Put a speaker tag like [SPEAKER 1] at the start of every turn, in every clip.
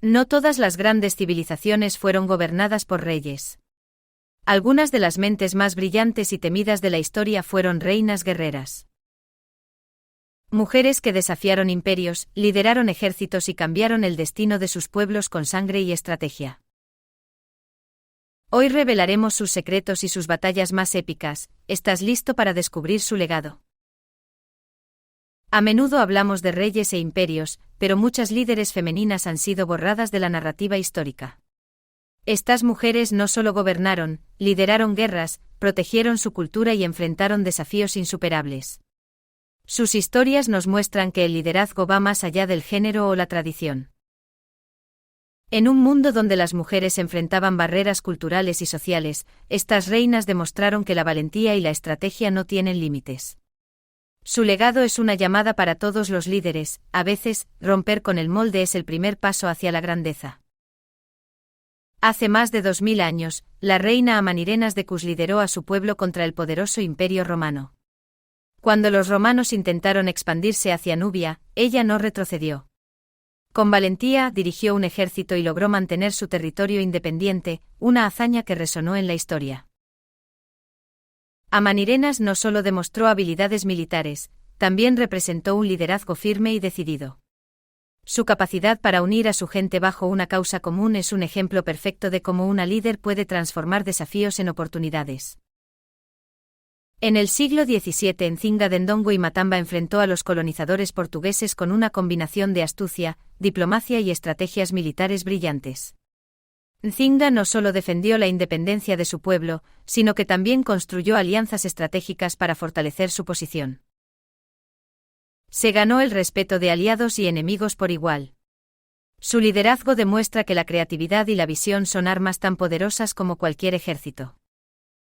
[SPEAKER 1] No todas las grandes civilizaciones fueron gobernadas por reyes. Algunas de las mentes más brillantes y temidas de la historia fueron reinas guerreras. Mujeres que desafiaron imperios, lideraron ejércitos y cambiaron el destino de sus pueblos con sangre y estrategia. Hoy revelaremos sus secretos y sus batallas más épicas. ¿Estás listo para descubrir su legado? A menudo hablamos de reyes e imperios, pero muchas líderes femeninas han sido borradas de la narrativa histórica. Estas mujeres no solo gobernaron, lideraron guerras, protegieron su cultura y enfrentaron desafíos insuperables. Sus historias nos muestran que el liderazgo va más allá del género o la tradición. En un mundo donde las mujeres enfrentaban barreras culturales y sociales, estas reinas demostraron que la valentía y la estrategia no tienen límites. Su legado es una llamada para todos los líderes. A veces, romper con el molde es el primer paso hacia la grandeza. Hace más de 2000 años, la reina Amanirenas de Cus lideró a su pueblo contra el poderoso Imperio Romano. Cuando los romanos intentaron expandirse hacia Nubia, ella no retrocedió. Con valentía dirigió un ejército y logró mantener su territorio independiente, una hazaña que resonó en la historia. Amanirenas no solo demostró habilidades militares, también representó un liderazgo firme y decidido. Su capacidad para unir a su gente bajo una causa común es un ejemplo perfecto de cómo una líder puede transformar desafíos en oportunidades. En el siglo XVII, Nzinga de Ndongo y Matamba enfrentó a los colonizadores portugueses con una combinación de astucia, diplomacia y estrategias militares brillantes. Nzinga no solo defendió la independencia de su pueblo, sino que también construyó alianzas estratégicas para fortalecer su posición. Se ganó el respeto de aliados y enemigos por igual. Su liderazgo demuestra que la creatividad y la visión son armas tan poderosas como cualquier ejército.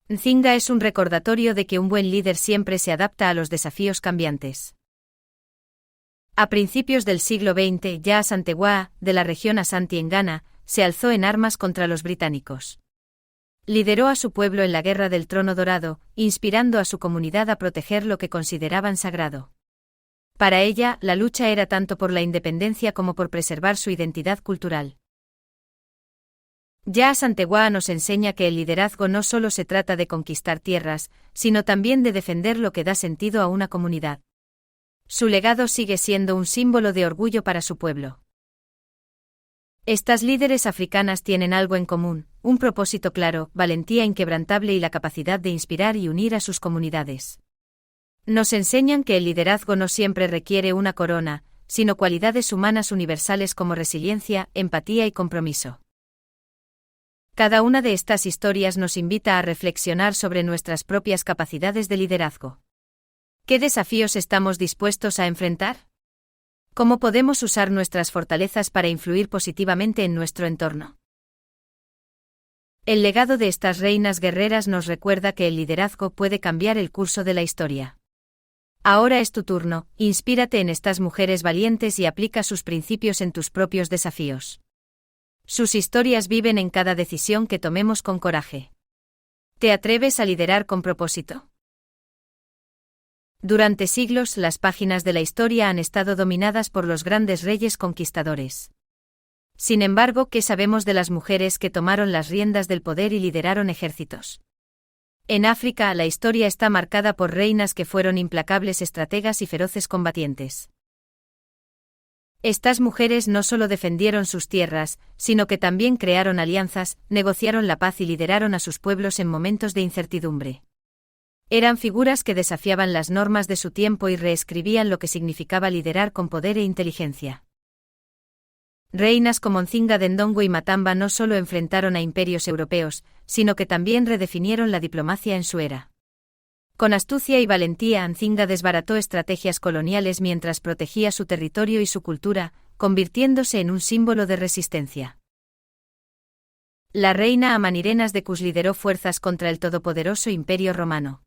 [SPEAKER 1] Nzinga es un recordatorio de que un buen líder siempre se adapta a los desafíos cambiantes. A principios del siglo XX, Yaa Asantewaa, de la región Ashanti en Ghana, se alzó en armas contra los británicos. Lideró a su pueblo en la Guerra del Trono Dorado, inspirando a su comunidad a proteger lo que consideraban sagrado. Para ella, la lucha era tanto por la independencia como por preservar su identidad cultural. Yaa Asantewaa nos enseña que el liderazgo no solo se trata de conquistar tierras, sino también de defender lo que da sentido a una comunidad. Su legado sigue siendo un símbolo de orgullo para su pueblo. Estas líderes africanas tienen algo en común, un propósito claro, valentía inquebrantable y la capacidad de inspirar y unir a sus comunidades. Nos enseñan que el liderazgo no siempre requiere una corona, sino cualidades humanas universales como resiliencia, empatía y compromiso. Cada una de estas historias nos invita a reflexionar sobre nuestras propias capacidades de liderazgo. ¿Qué desafíos estamos dispuestos a enfrentar? ¿Cómo podemos usar nuestras fortalezas para influir positivamente en nuestro entorno? El legado de estas reinas guerreras nos recuerda que el liderazgo puede cambiar el curso de la historia. Ahora es tu turno, inspírate en estas mujeres valientes y aplica sus principios en tus propios desafíos. Sus historias viven en cada decisión que tomemos con coraje. ¿Te atreves a liderar con propósito? Durante siglos, las páginas de la historia han estado dominadas por los grandes reyes conquistadores. Sin embargo, ¿qué sabemos de las mujeres que tomaron las riendas del poder y lideraron ejércitos? En África, la historia está marcada por reinas que fueron implacables estrategas y feroces combatientes. Estas mujeres no solo defendieron sus tierras, sino que también crearon alianzas, negociaron la paz y lideraron a sus pueblos en momentos de incertidumbre. Eran figuras que desafiaban las normas de su tiempo y reescribían lo que significaba liderar con poder e inteligencia. Reinas como Nzinga de Ndongo y Matamba no solo enfrentaron a imperios europeos, sino que también redefinieron la diplomacia en su era. Con astucia y valentía, Nzinga desbarató estrategias coloniales mientras protegía su territorio y su cultura, convirtiéndose en un símbolo de resistencia. La reina Amanirenas de Cus lideró fuerzas contra el todopoderoso Imperio Romano.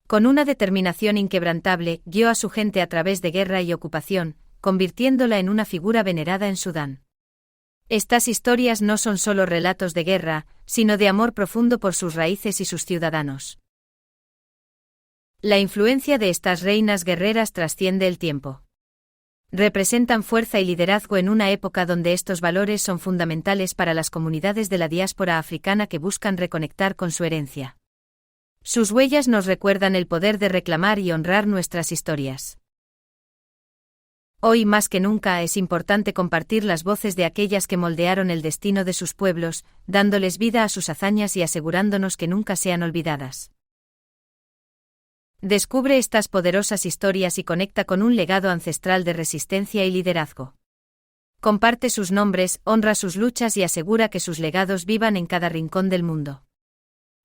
[SPEAKER 1] Con una determinación inquebrantable, guió a su gente a través de guerra y ocupación, convirtiéndola en una figura venerada en Sudán. Estas historias no son solo relatos de guerra, sino de amor profundo por sus raíces y sus ciudadanos. La influencia de estas reinas guerreras trasciende el tiempo. representan fuerza y liderazgo en una época donde estos valores son fundamentales para las comunidades de la diáspora africana que buscan reconectar con su herencia. Sus huellas nos recuerdan el poder de reclamar y honrar nuestras historias. Hoy más que nunca es importante compartir las voces de aquellas que moldearon el destino de sus pueblos, dándoles vida a sus hazañas y asegurándonos que nunca sean olvidadas. Descubre estas poderosas historias y conecta con un legado ancestral de resistencia y liderazgo. Comparte sus nombres, honra sus luchas y asegura que sus legados vivan en cada rincón del mundo.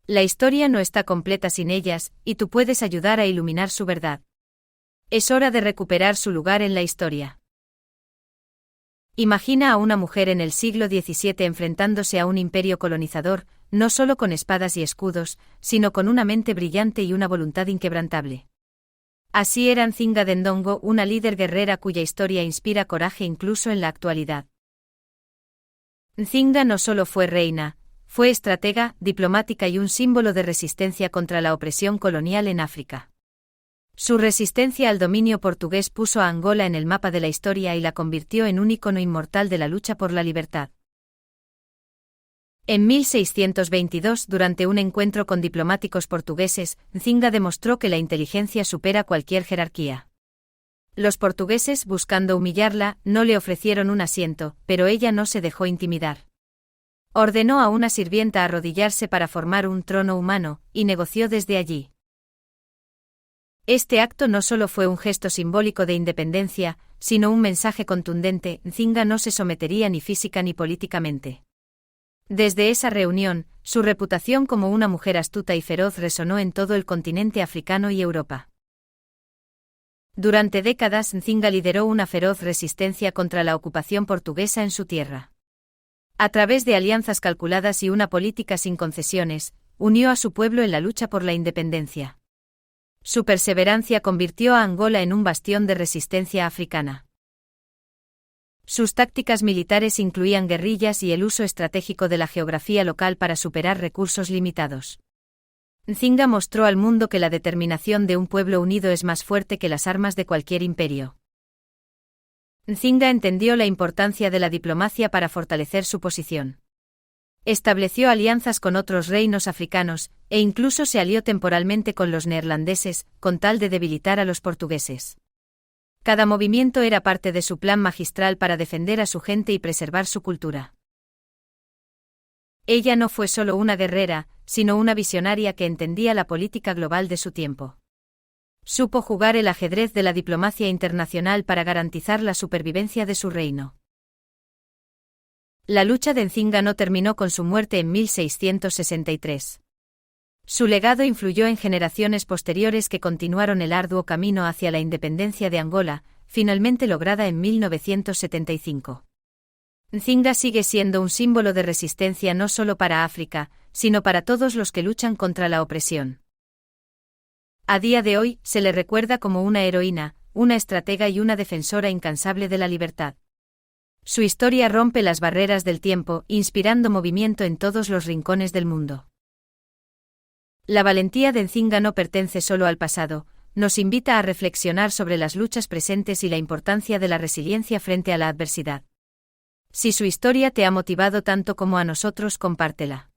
[SPEAKER 1] La historia no está completa sin ellas, y tú puedes ayudar a iluminar su verdad. Es hora de recuperar su lugar en la historia. Imagina a una mujer en el siglo XVII enfrentándose a un imperio colonizador, no solo con espadas y escudos, sino con una mente brillante y una voluntad inquebrantable. Así era Nzinga de Ndongo, una líder guerrera cuya historia inspira coraje incluso en la actualidad. Nzinga no solo fue reina, fue estratega, diplomática y un símbolo de resistencia contra la opresión colonial en África. Su resistencia al dominio portugués puso a Angola en el mapa de la historia y la convirtió en un ícono inmortal de la lucha por la libertad. En 1622, durante un encuentro con diplomáticos portugueses, Nzinga demostró que la inteligencia supera cualquier jerarquía. Los portugueses, buscando humillarla, no le ofrecieron un asiento, pero ella no se dejó intimidar. Ordenó a una sirvienta arrodillarse para formar un trono humano, y negoció desde allí. Este acto no solo fue un gesto simbólico de independencia, sino un mensaje contundente: Nzinga no se sometería ni física ni políticamente. Desde esa reunión, su reputación como una mujer astuta y feroz resonó en todo el continente africano y Europa. Durante décadas, Nzinga lideró una feroz resistencia contra la ocupación portuguesa en su tierra. A través de alianzas calculadas y una política sin concesiones, unió a su pueblo en la lucha por la independencia. Su perseverancia convirtió a Angola en un bastión de resistencia africana. Sus tácticas militares incluían guerrillas y el uso estratégico de la geografía local para superar recursos limitados. Nzinga mostró al mundo que la determinación de un pueblo unido es más fuerte que las armas de cualquier imperio. Nzinga entendió la importancia de la diplomacia para fortalecer su posición. Estableció alianzas con otros reinos africanos, e incluso se alió temporalmente con los neerlandeses, con tal de debilitar a los portugueses. Cada movimiento era parte de su plan magistral para defender a su gente y preservar su cultura. Ella no fue solo una guerrera, sino una visionaria que entendía la política global de su tiempo. Supo jugar el ajedrez de la diplomacia internacional para garantizar la supervivencia de su reino. La lucha de Nzinga no terminó con su muerte en 1663. Su legado influyó en generaciones posteriores que continuaron el arduo camino hacia la independencia de Angola, finalmente lograda en 1975. Nzinga sigue siendo un símbolo de resistencia no solo para África, sino para todos los que luchan contra la opresión. A día de hoy, se le recuerda como una heroína, una estratega y una defensora incansable de la libertad. Su historia rompe las barreras del tiempo, inspirando movimiento en todos los rincones del mundo. La valentía de Nzinga no pertenece solo al pasado, nos invita a reflexionar sobre las luchas presentes y la importancia de la resiliencia frente a la adversidad. Si su historia te ha motivado tanto como a nosotros, compártela.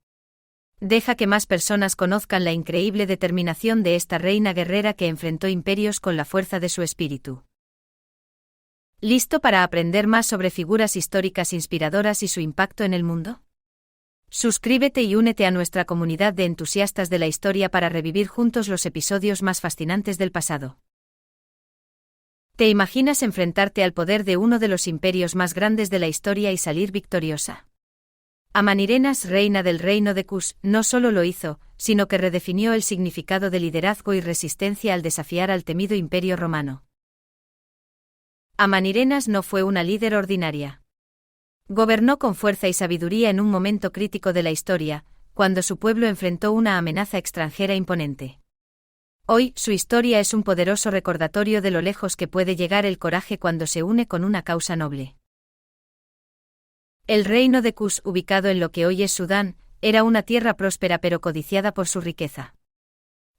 [SPEAKER 1] Deja que más personas conozcan la increíble determinación de esta reina guerrera que enfrentó imperios con la fuerza de su espíritu. ¿Listo para aprender más sobre figuras históricas inspiradoras y su impacto en el mundo? Suscríbete y únete a nuestra comunidad de entusiastas de la historia para revivir juntos los episodios más fascinantes del pasado. ¿Te imaginas enfrentarte al poder de uno de los imperios más grandes de la historia y salir victoriosa? Amanirenas, reina del reino de Kush, no solo lo hizo, sino que redefinió el significado de liderazgo y resistencia al desafiar al temido imperio romano. Amanirenas no fue una líder ordinaria. Gobernó con fuerza y sabiduría en un momento crítico de la historia, cuando su pueblo enfrentó una amenaza extranjera imponente. Hoy, su historia es un poderoso recordatorio de lo lejos que puede llegar el coraje cuando se une con una causa noble. El reino de Kush, ubicado en lo que hoy es Sudán, era una tierra próspera pero codiciada por su riqueza.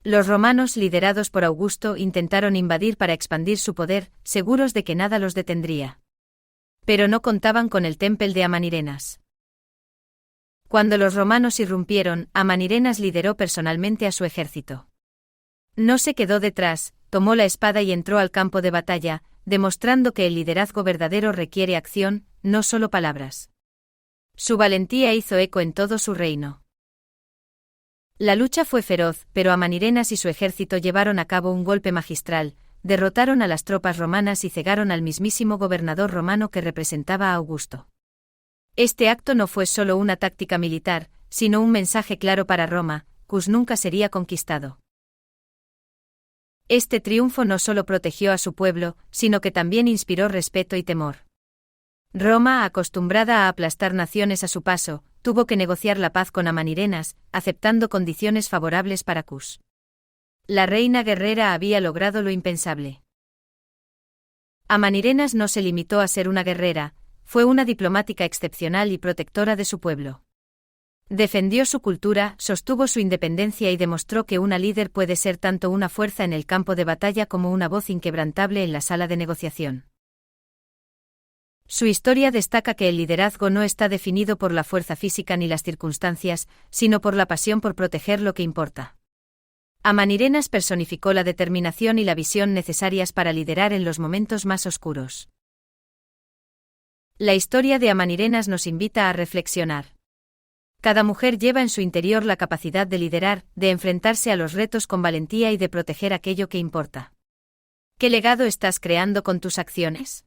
[SPEAKER 1] Los romanos, liderados por Augusto, intentaron invadir para expandir su poder, seguros de que nada los detendría. Pero no contaban con el Temple de Amanirenas. Cuando los romanos irrumpieron, Amanirenas lideró personalmente a su ejército. No se quedó detrás, tomó la espada y entró al campo de batalla, demostrando que el liderazgo verdadero requiere acción, no solo palabras. Su valentía hizo eco en todo su reino. La lucha fue feroz, pero Amanirenas y su ejército llevaron a cabo un golpe magistral, derrotaron a las tropas romanas y cegaron al mismísimo gobernador romano que representaba a Augusto. Este acto no fue solo una táctica militar, sino un mensaje claro para Roma: Cus nunca sería conquistado. Este triunfo no solo protegió a su pueblo, sino que también inspiró respeto y temor. Roma, acostumbrada a aplastar naciones a su paso, tuvo que negociar la paz con Amanirenas, aceptando condiciones favorables para Cus. La reina guerrera había logrado lo impensable. Amanirenas no se limitó a ser una guerrera, fue una diplomática excepcional y protectora de su pueblo. Defendió su cultura, sostuvo su independencia y demostró que una líder puede ser tanto una fuerza en el campo de batalla como una voz inquebrantable en la sala de negociación. Su historia destaca que el liderazgo no está definido por la fuerza física ni las circunstancias, sino por la pasión por proteger lo que importa. Amanirenas personificó la determinación y la visión necesarias para liderar en los momentos más oscuros. La historia de Amanirenas nos invita a reflexionar. Cada mujer lleva en su interior la capacidad de liderar, de enfrentarse a los retos con valentía y de proteger aquello que importa. ¿Qué legado estás creando con tus acciones?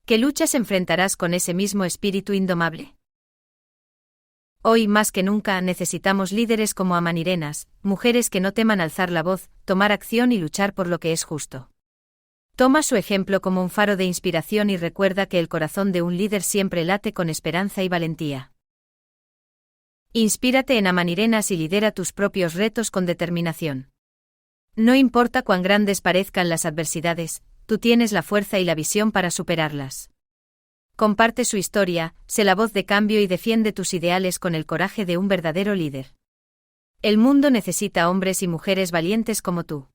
[SPEAKER 1] ¿Qué luchas enfrentarás con ese mismo espíritu indomable? Hoy más que nunca necesitamos líderes como Amanirenas, mujeres que no teman alzar la voz, tomar acción y luchar por lo que es justo. Toma su ejemplo como un faro de inspiración y recuerda que el corazón de un líder siempre late con esperanza y valentía. Inspírate en Amanirenas y lidera tus propios retos con determinación. No importa cuán grandes parezcan las adversidades, tú tienes la fuerza y la visión para superarlas. Comparte su historia, sé la voz de cambio y defiende tus ideales con el coraje de un verdadero líder. El mundo necesita hombres y mujeres valientes como tú.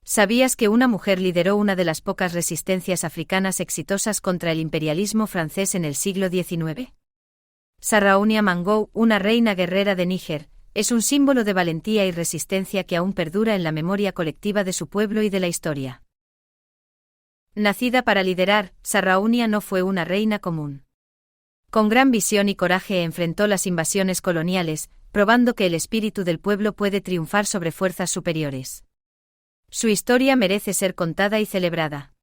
[SPEAKER 1] ¿Sabías que una mujer lideró una de las pocas resistencias africanas exitosas contra el imperialismo francés en el siglo XIX? Sarraunia Mangou, una reina guerrera de Níger, es un símbolo de valentía y resistencia que aún perdura en la memoria colectiva de su pueblo y de la historia. Nacida para liderar, Sarraunia no fue una reina común. Con gran visión y coraje enfrentó las invasiones coloniales, probando que el espíritu del pueblo puede triunfar sobre fuerzas superiores. Su historia merece ser contada y celebrada.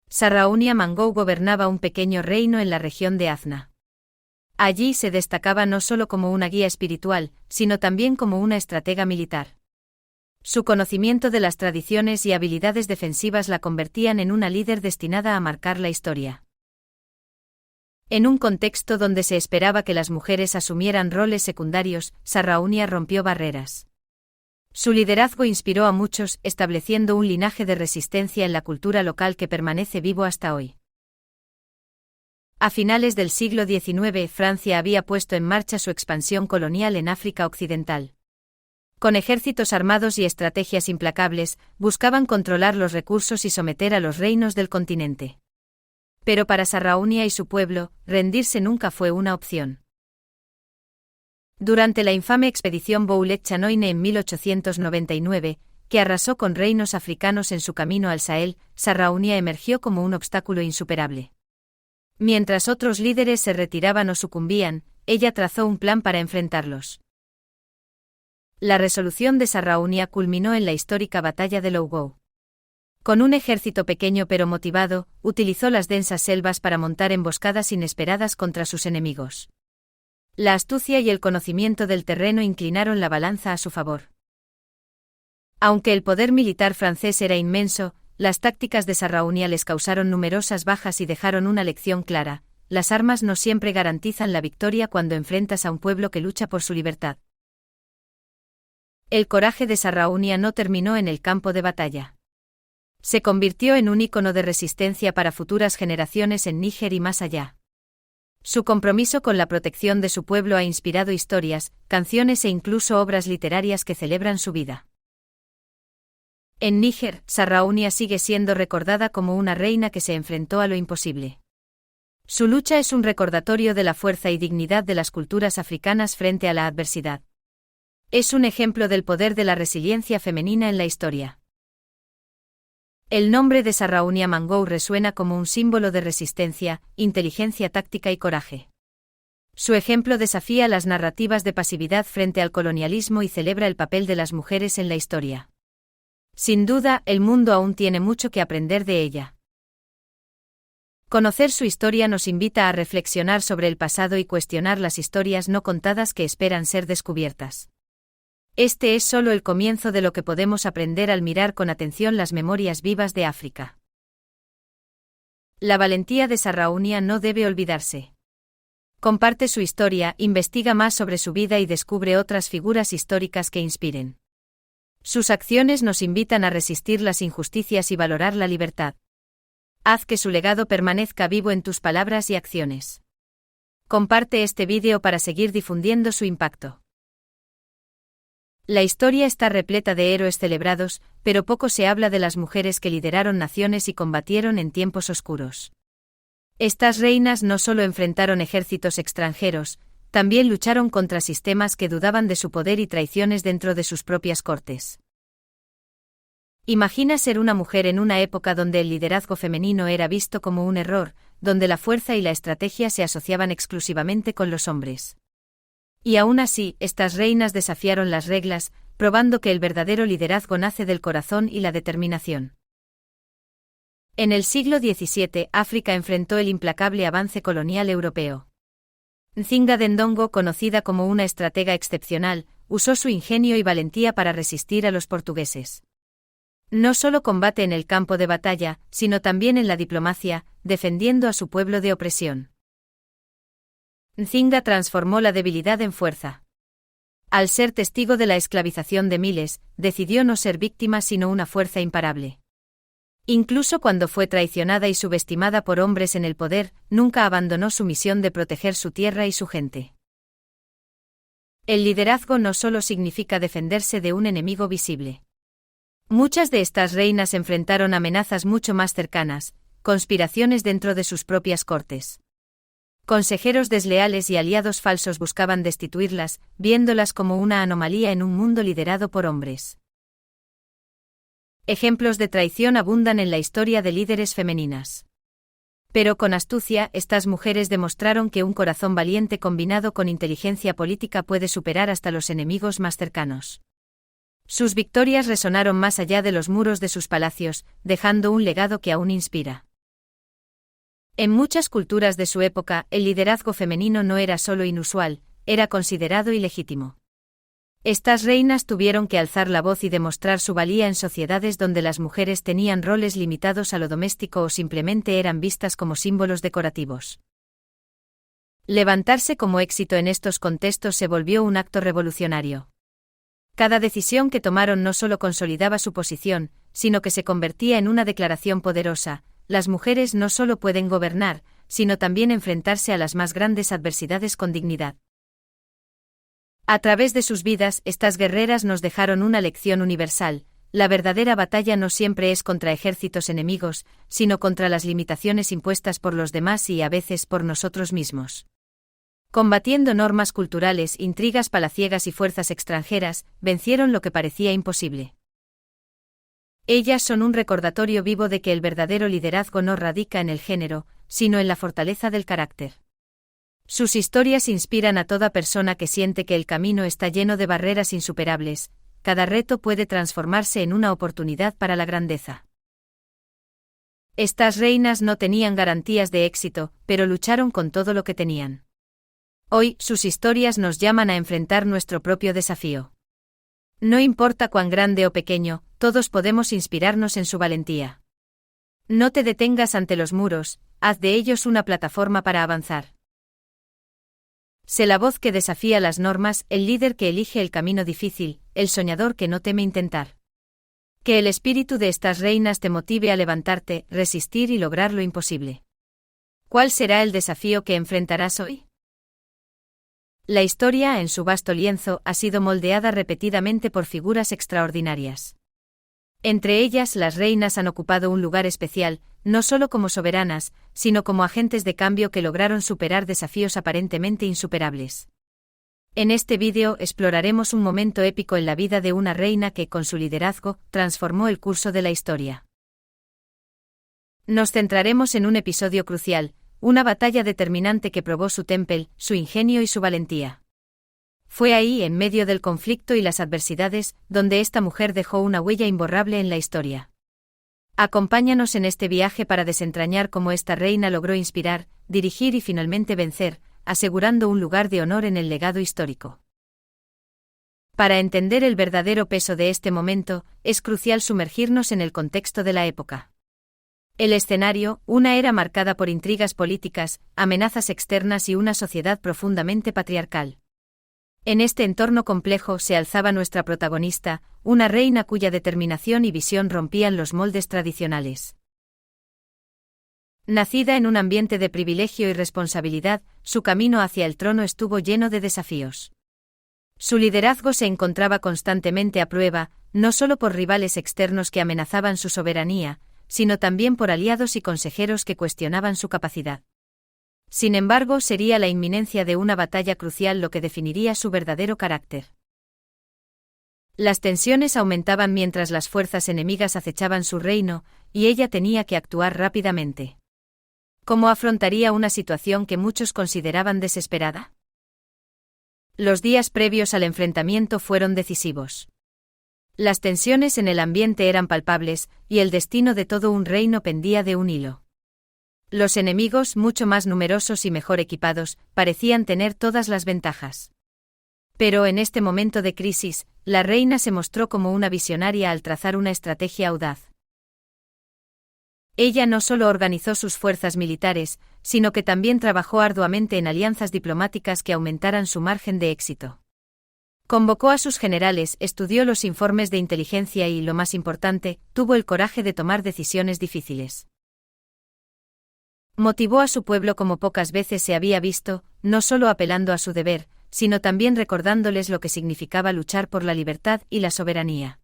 [SPEAKER 1] Sarraunia Mangou gobernaba un pequeño reino en la región de Azna. Allí se destacaba no solo como una guía espiritual, sino también como una estratega militar. Su conocimiento de las tradiciones y habilidades defensivas la convertían en una líder destinada a marcar la historia. En un contexto donde se esperaba que las mujeres asumieran roles secundarios, Sarraunia rompió barreras. Su liderazgo inspiró a muchos, estableciendo un linaje de resistencia en la cultura local que permanece vivo hasta hoy. A finales del siglo XIX, Francia había puesto en marcha su expansión colonial en África Occidental. Con ejércitos armados y estrategias implacables, buscaban controlar los recursos y someter a los reinos del continente. Pero para Sarraunia y su pueblo, rendirse nunca fue una opción. Durante la infame expedición Boulet-Chanoine en 1899, que arrasó con reinos africanos en su camino al Sahel, Sarraunia emergió como un obstáculo insuperable. Mientras otros líderes se retiraban o sucumbían, ella trazó un plan para enfrentarlos. La resolución de Sarraunia culminó en la histórica batalla de Lougo. Con un ejército pequeño pero motivado, utilizó las densas selvas para montar emboscadas inesperadas contra sus enemigos. La astucia y el conocimiento del terreno inclinaron la balanza a su favor. Aunque el poder militar francés era inmenso, las tácticas de Sarraunia les causaron numerosas bajas y dejaron una lección clara: las armas no siempre garantizan la victoria cuando enfrentas a un pueblo que lucha por su libertad. El coraje de Sarraunia no terminó en el campo de batalla. Se convirtió en un ícono de resistencia para futuras generaciones en Níger y más allá. Su compromiso con la protección de su pueblo ha inspirado historias, canciones e incluso obras literarias que celebran su vida. En Níger, Sarraunia sigue siendo recordada como una reina que se enfrentó a lo imposible. Su lucha es un recordatorio de la fuerza y dignidad de las culturas africanas frente a la adversidad. Es un ejemplo del poder de la resiliencia femenina en la historia. El nombre de Sarraunia Mangou resuena como un símbolo de resistencia, inteligencia táctica y coraje. Su ejemplo desafía las narrativas de pasividad frente al colonialismo y celebra el papel de las mujeres en la historia. Sin duda, el mundo aún tiene mucho que aprender de ella. Conocer su historia nos invita a reflexionar sobre el pasado y cuestionar las historias no contadas que esperan ser descubiertas. Este es solo el comienzo de lo que podemos aprender al mirar con atención las memorias vivas de África. La valentía de Sarraunia no debe olvidarse. Comparte su historia, investiga más sobre su vida y descubre otras figuras históricas que inspiren. Sus acciones nos invitan a resistir las injusticias y valorar la libertad. Haz que su legado permanezca vivo en tus palabras y acciones. Comparte este vídeo para seguir difundiendo su impacto. La historia está repleta de héroes celebrados, pero poco se habla de las mujeres que lideraron naciones y combatieron en tiempos oscuros. Estas reinas no solo enfrentaron ejércitos extranjeros, también lucharon contra sistemas que dudaban de su poder y traiciones dentro de sus propias cortes. Imagina ser una mujer en una época donde el liderazgo femenino era visto como un error, donde la fuerza y la estrategia se asociaban exclusivamente con los hombres. Y aún así, estas reinas desafiaron las reglas, probando que el verdadero liderazgo nace del corazón y la determinación. En el siglo XVII, África enfrentó el implacable avance colonial europeo. Nzinga Ndongo, conocida como una estratega excepcional, usó su ingenio y valentía para resistir a los portugueses. No solo combate en el campo de batalla, sino también en la diplomacia, defendiendo a su pueblo de opresión. Nzinga transformó la debilidad en fuerza. Al ser testigo de la esclavización de miles, decidió no ser víctima sino una fuerza imparable. Incluso cuando fue traicionada y subestimada por hombres en el poder, nunca abandonó su misión de proteger su tierra y su gente. El liderazgo no solo significa defenderse de un enemigo visible. Muchas de estas reinas enfrentaron amenazas mucho más cercanas, conspiraciones dentro de sus propias cortes. Consejeros desleales y aliados falsos buscaban destituirlas, viéndolas como una anomalía en un mundo liderado por hombres. Ejemplos de traición abundan en la historia de líderes femeninas. Pero con astucia, estas mujeres demostraron que un corazón valiente combinado con inteligencia política puede superar hasta los enemigos más cercanos. Sus victorias resonaron más allá de los muros de sus palacios, dejando un legado que aún inspira. En muchas culturas de su época, el liderazgo femenino no era solo inusual, era considerado ilegítimo. Estas reinas tuvieron que alzar la voz y demostrar su valía en sociedades donde las mujeres tenían roles limitados a lo doméstico o simplemente eran vistas como símbolos decorativos. Levantarse como éxito en estos contextos se volvió un acto revolucionario. Cada decisión que tomaron no solo consolidaba su posición, sino que se convertía en una declaración poderosa: las mujeres no solo pueden gobernar, sino también enfrentarse a las más grandes adversidades con dignidad. A través de sus vidas, estas guerreras nos dejaron una lección universal: la verdadera batalla no siempre es contra ejércitos enemigos, sino contra las limitaciones impuestas por los demás y a veces por nosotros mismos. Combatiendo normas culturales, intrigas palaciegas y fuerzas extranjeras, vencieron lo que parecía imposible. Ellas son un recordatorio vivo de que el verdadero liderazgo no radica en el género, sino en la fortaleza del carácter. Sus historias inspiran a toda persona que siente que el camino está lleno de barreras insuperables. Cada reto puede transformarse en una oportunidad para la grandeza. Estas reinas no tenían garantías de éxito, pero lucharon con todo lo que tenían. Hoy, sus historias nos llaman a enfrentar nuestro propio desafío. No importa cuán grande o pequeño, todos podemos inspirarnos en su valentía. No te detengas ante los muros, haz de ellos una plataforma para avanzar. Sé la voz que desafía las normas, el líder que elige el camino difícil, el soñador que no teme intentar. Que el espíritu de estas reinas te motive a levantarte, resistir y lograr lo imposible. ¿Cuál será el desafío que enfrentarás hoy? La historia, en su vasto lienzo, ha sido moldeada repetidamente por figuras extraordinarias. Entre ellas, las reinas han ocupado un lugar especial, no solo como soberanas, sino como agentes de cambio que lograron superar desafíos aparentemente insuperables. En este vídeo exploraremos un momento épico en la vida de una reina que, con su liderazgo, transformó el curso de la historia. Nos centraremos en un episodio crucial, una batalla determinante que probó su temple, su ingenio y su valentía. Fue ahí, en medio del conflicto y las adversidades, donde esta mujer dejó una huella imborrable en la historia. Acompáñanos en este viaje para desentrañar cómo esta reina logró inspirar, dirigir y finalmente vencer, asegurando un lugar de honor en el legado histórico. Para entender el verdadero peso de este momento, es crucial sumergirnos en el contexto de la época. El escenario, una era marcada por intrigas políticas, amenazas externas y una sociedad profundamente patriarcal. En este entorno complejo se alzaba nuestra protagonista, una reina cuya determinación y visión rompían los moldes tradicionales. Nacida en un ambiente de privilegio y responsabilidad, su camino hacia el trono estuvo lleno de desafíos. Su liderazgo se encontraba constantemente a prueba, no solo por rivales externos que amenazaban su soberanía, sino también por aliados y consejeros que cuestionaban su capacidad. Sin embargo, sería la inminencia de una batalla crucial lo que definiría su verdadero carácter. Las tensiones aumentaban mientras las fuerzas enemigas acechaban su reino, y ella tenía que actuar rápidamente. ¿Cómo afrontaría una situación que muchos consideraban desesperada? Los días previos al enfrentamiento fueron decisivos. Las tensiones en el ambiente eran palpables, y el destino de todo un reino pendía de un hilo. Los enemigos, mucho más numerosos y mejor equipados, parecían tener todas las ventajas. Pero en este momento de crisis, la reina se mostró como una visionaria al trazar una estrategia audaz. Ella no solo organizó sus fuerzas militares, sino que también trabajó arduamente en alianzas diplomáticas que aumentaran su margen de éxito. Convocó a sus generales, estudió los informes de inteligencia y, lo más importante, tuvo el coraje de tomar decisiones difíciles. Motivó a su pueblo como pocas veces se había visto, no solo apelando a su deber, sino también recordándoles lo que significaba luchar por la libertad y la soberanía.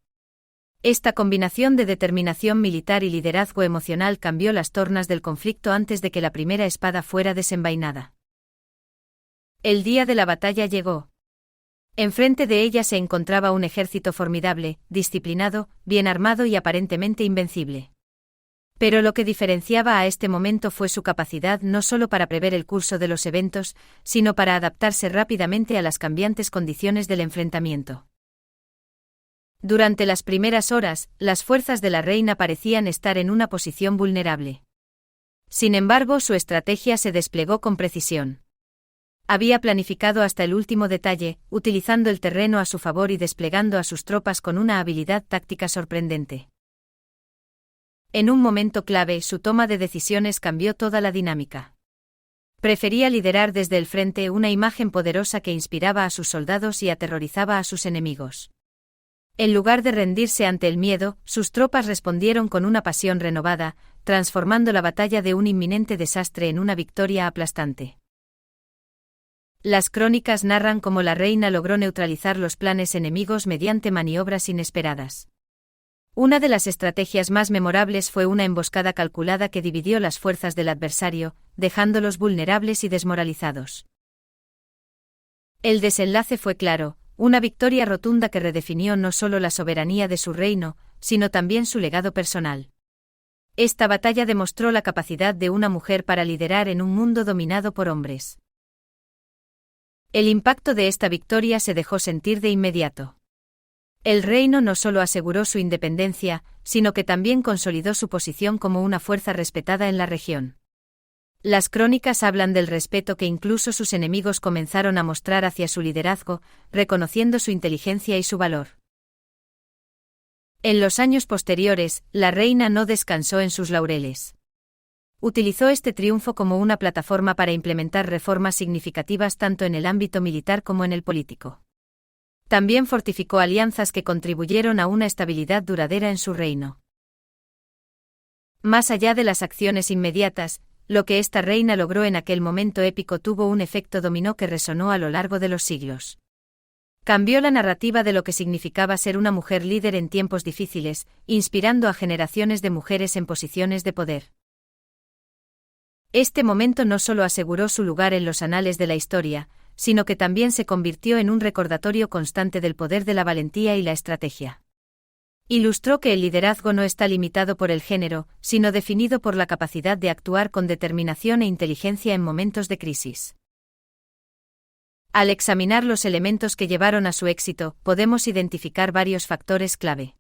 [SPEAKER 1] Esta combinación de determinación militar y liderazgo emocional cambió las tornas del conflicto antes de que la primera espada fuera desenvainada. El día de la batalla llegó. Enfrente de ella se encontraba un ejército formidable, disciplinado, bien armado y aparentemente invencible. Pero lo que diferenciaba a este momento fue su capacidad no solo para prever el curso de los eventos, sino para adaptarse rápidamente a las cambiantes condiciones del enfrentamiento. Durante las primeras horas, las fuerzas de la reina parecían estar en una posición vulnerable. Sin embargo, su estrategia se desplegó con precisión. Había planificado hasta el último detalle, utilizando el terreno a su favor y desplegando a sus tropas con una habilidad táctica sorprendente. En un momento clave, su toma de decisiones cambió toda la dinámica. Prefería liderar desde el frente una imagen poderosa que inspiraba a sus soldados y aterrorizaba a sus enemigos. En lugar de rendirse ante el miedo, sus tropas respondieron con una pasión renovada, transformando la batalla de un inminente desastre en una victoria aplastante. Las crónicas narran cómo la reina logró neutralizar los planes enemigos mediante maniobras inesperadas. Una de las estrategias más memorables fue una emboscada calculada que dividió las fuerzas del adversario, dejándolos vulnerables y desmoralizados. El desenlace fue claro, una victoria rotunda que redefinió no solo la soberanía de su reino, sino también su legado personal. Esta batalla demostró la capacidad de una mujer para liderar en un mundo dominado por hombres. El impacto de esta victoria se dejó sentir de inmediato. El reino no solo aseguró su independencia, sino que también consolidó su posición como una fuerza respetada en la región. Las crónicas hablan del respeto que incluso sus enemigos comenzaron a mostrar hacia su liderazgo, reconociendo su inteligencia y su valor. En los años posteriores, la reina no descansó en sus laureles. Utilizó este triunfo como una plataforma para implementar reformas significativas tanto en el ámbito militar como en el político. También fortificó alianzas que contribuyeron a una estabilidad duradera en su reino. Más allá de las acciones inmediatas, lo que esta reina logró en aquel momento épico tuvo un efecto dominó que resonó a lo largo de los siglos. Cambió la narrativa de lo que significaba ser una mujer líder en tiempos difíciles, inspirando a generaciones de mujeres en posiciones de poder. Este momento no solo aseguró su lugar en los anales de la historia, sino que también se convirtió en un recordatorio constante del poder de la valentía y la estrategia. Ilustró que el liderazgo no está limitado por el género, sino definido por la capacidad de actuar con determinación e inteligencia en momentos de crisis. Al examinar los elementos que llevaron a su éxito, podemos identificar varios factores clave.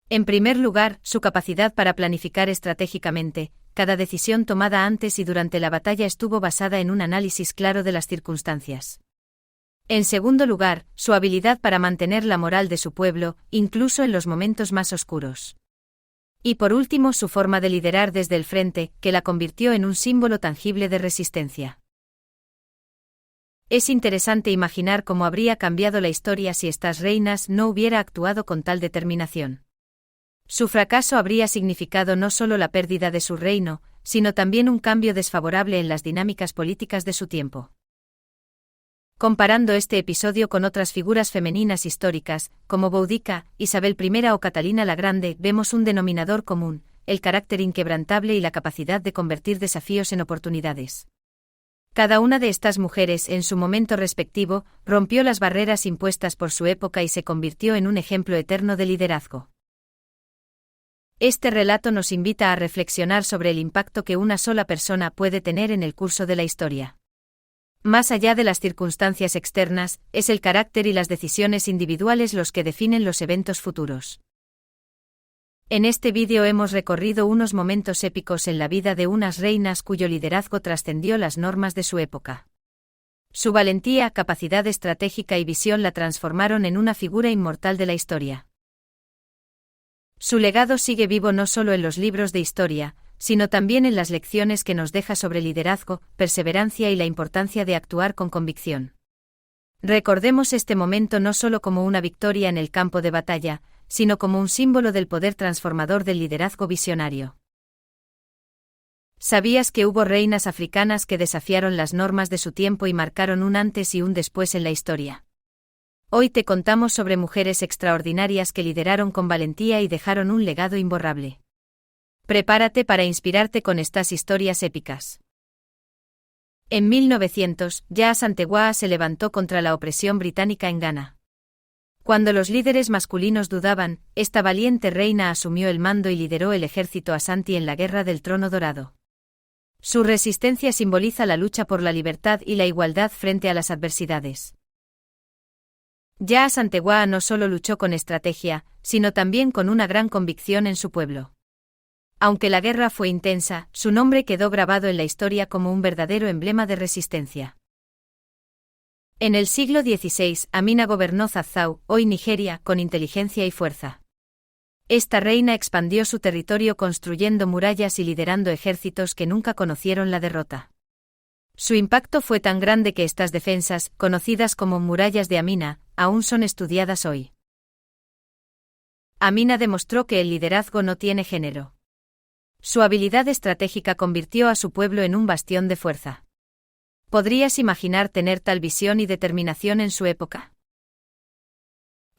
[SPEAKER 1] En primer lugar, su capacidad para planificar estratégicamente. Cada decisión tomada antes y durante la batalla estuvo basada en un análisis claro de las circunstancias. En segundo lugar, su habilidad para mantener la moral de su pueblo, incluso en los momentos más oscuros. Y por último, su forma de liderar desde el frente, que la convirtió en un símbolo tangible de resistencia. Es interesante imaginar cómo habría cambiado la historia si estas reinas no hubiera actuado con tal determinación. Su fracaso habría significado no solo la pérdida de su reino, sino también un cambio desfavorable en las dinámicas políticas de su tiempo. Comparando este episodio con otras figuras femeninas históricas, como Boudica, Isabel I o Catalina la Grande, vemos un denominador común: el carácter inquebrantable y la capacidad de convertir desafíos en oportunidades. Cada una de estas mujeres, en su momento respectivo, rompió las barreras impuestas por su época y se convirtió en un ejemplo eterno de liderazgo. Este relato nos invita a reflexionar sobre el impacto que una sola persona puede tener en el curso de la historia. Más allá de las circunstancias externas, es el carácter y las decisiones individuales los que definen los eventos futuros. En este vídeo hemos recorrido unos momentos épicos en la vida de unas reinas cuyo liderazgo trascendió las normas de su época. Su valentía, capacidad estratégica y visión la transformaron en una figura inmortal de la historia. Su legado sigue vivo no solo en los libros de historia, sino también en las lecciones que nos deja sobre liderazgo, perseverancia y la importancia de actuar con convicción. Recordemos este momento no solo como una victoria en el campo de batalla, sino como un símbolo del poder transformador del liderazgo visionario. ¿Sabías que hubo reinas africanas que desafiaron las normas de su tiempo y marcaron un antes y un después en la historia? Hoy te contamos sobre mujeres extraordinarias que lideraron con valentía y dejaron un legado imborrable. Prepárate para inspirarte con estas historias épicas. En 1900, Jas Anteguaa se levantó contra la opresión británica en Ghana. Cuando los líderes masculinos dudaban, esta valiente reina asumió el mando y lideró el ejército Asante en la Guerra del Trono Dorado. Su resistencia simboliza la lucha por la libertad y la igualdad frente a las adversidades. Jas Anteguaa no solo luchó con estrategia, sino también con una gran convicción en su pueblo. Aunque la guerra fue intensa, su nombre quedó grabado en la historia como un verdadero emblema de resistencia. En el siglo XVI, Amina gobernó Zazzau, hoy Nigeria, con inteligencia y fuerza. Esta reina expandió su territorio construyendo murallas y liderando ejércitos que nunca conocieron la derrota. Su impacto fue tan grande que estas defensas, conocidas como murallas de Amina, aún son estudiadas hoy. Amina demostró que el liderazgo no tiene género. Su habilidad estratégica convirtió a su pueblo en un bastión de fuerza. ¿Podrías imaginar tener tal visión y determinación en su época?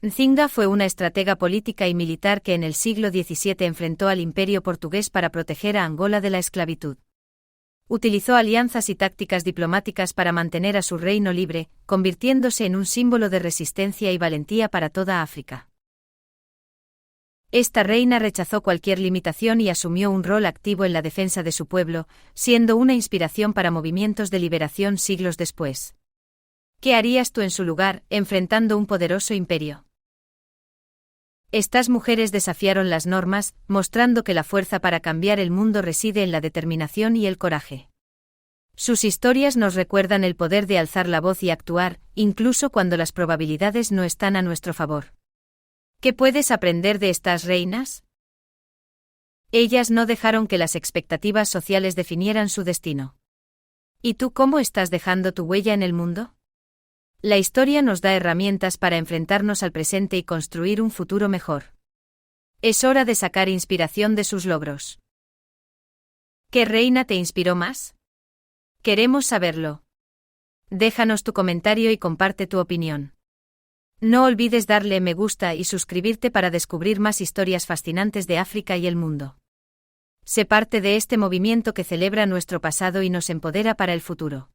[SPEAKER 1] Nzinga fue una estratega política y militar que en el siglo XVII enfrentó al Imperio portugués para proteger a Angola de la esclavitud. Utilizó alianzas y tácticas diplomáticas para mantener a su reino libre, convirtiéndose en un símbolo de resistencia y valentía para toda África. Esta reina rechazó cualquier limitación y asumió un rol activo en la defensa de su pueblo, siendo una inspiración para movimientos de liberación siglos después. ¿Qué harías tú en su lugar, enfrentando un poderoso imperio? Estas mujeres desafiaron las normas, mostrando que la fuerza para cambiar el mundo reside en la determinación y el coraje. Sus historias nos recuerdan el poder de alzar la voz y actuar, incluso cuando las probabilidades no están a nuestro favor. ¿Qué puedes aprender de estas reinas? Ellas no dejaron que las expectativas sociales definieran su destino. ¿Y tú cómo estás dejando tu huella en el mundo? La historia nos da herramientas para enfrentarnos al presente y construir un futuro mejor. Es hora de sacar inspiración de sus logros. ¿Qué reina te inspiró más? Queremos saberlo. Déjanos tu comentario y comparte tu opinión. No olvides darle me gusta y suscribirte para descubrir más historias fascinantes de África y el mundo. Sé parte de este movimiento que celebra nuestro pasado y nos empodera para el futuro.